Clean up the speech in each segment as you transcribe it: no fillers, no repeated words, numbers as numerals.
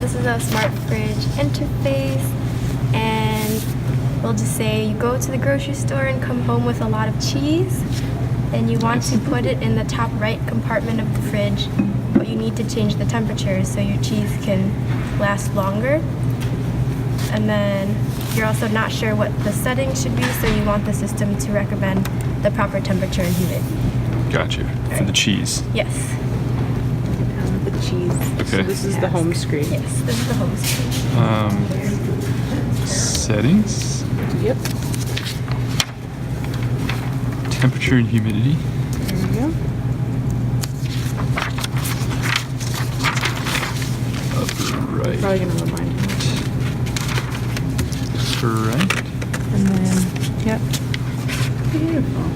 This is a smart fridge interface, and we'll just say you go to the grocery store and come home with a lot of cheese, and you want to put it in the top right compartment of the fridge, but you need to change the temperature so your cheese can last longer. And then you're also not sure what the settings should be, so you want the system to recommend the proper temperature and humidity. Gotcha. For the cheese. Yes. The cheese. Okay. So this is the home screen. Yes, this is the home screen. Settings. Yep. Temperature and humidity. There we go. Upper right. Probably gonna remind me. Upper right. And then, yep. Beautiful.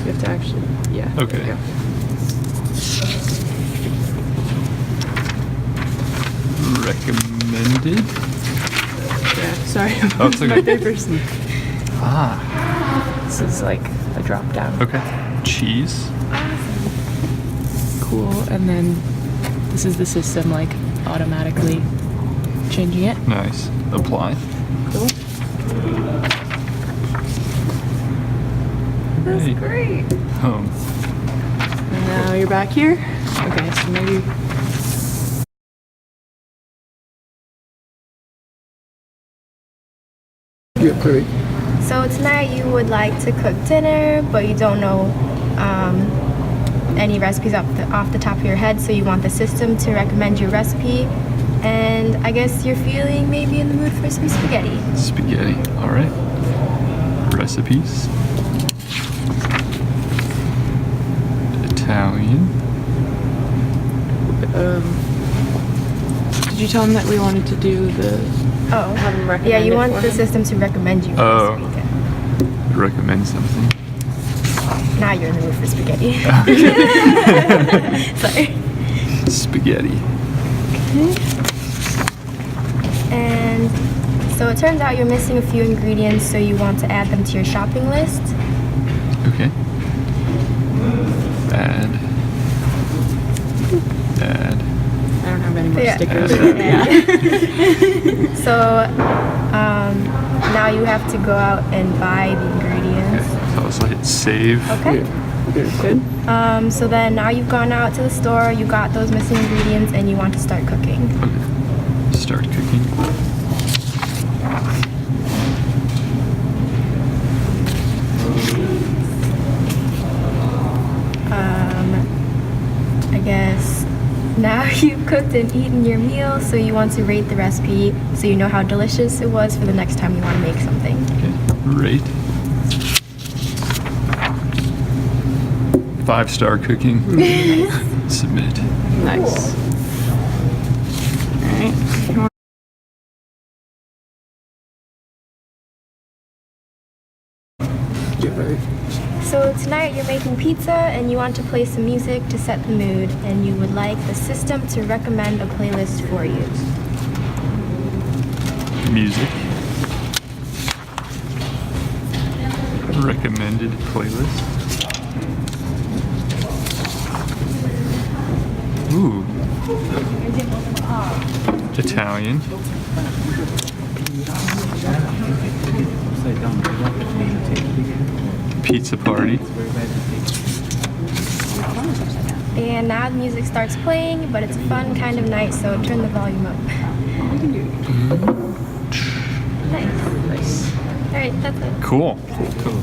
You have to actually, yeah. Okay. There you go. Recommended. Yeah, sorry. Oh, it's okay. My papers. Ah. This is like a drop down. Okay. Cheese. Cool. And then this is the system like automatically changing it. Nice. Apply. Cool. That's Hey. great. Home. And now you're back here. Okay, so maybe. Yeah, great. So tonight you would like to cook dinner, but you don't know any recipes off the top of your head, so you want the system to recommend your recipe. And I guess you're feeling maybe in the mood for some spaghetti. Spaghetti. All right. Recipes. Italian. Did you tell them that we wanted to do the? Oh, Have them recommend yeah, you it want for the him? system to recommend you Oh. a recipe. Recommend something. Now you're in the mood for spaghetti. Sorry. Spaghetti. And so it turns out you're missing a few ingredients, so you want to add them to your shopping list. Okay. Add. Add. I don't have any more Yeah. stickers. Yeah. So now you have to go out and buy the ingredients. Okay. So also hit save. Okay. Good. So then now you've gone out to the store, you got those missing ingredients, and you want to start cooking. Okay. Start cooking. I guess now you've cooked and eaten your meal, so you want to rate the recipe so you know how delicious it was for the next time you want to make something. Okay. Rate. 5-star cooking. Submit. Nice. All right. So tonight you're making pizza and you want to play some music to set the mood, and you would like the system to recommend a playlist for you. Music. Recommended playlist. Ooh. Italian. Pizza party. And now the music starts playing, but it's a fun kind of night, so turn the volume up. Nice. All right, that's it. Cool. Cool.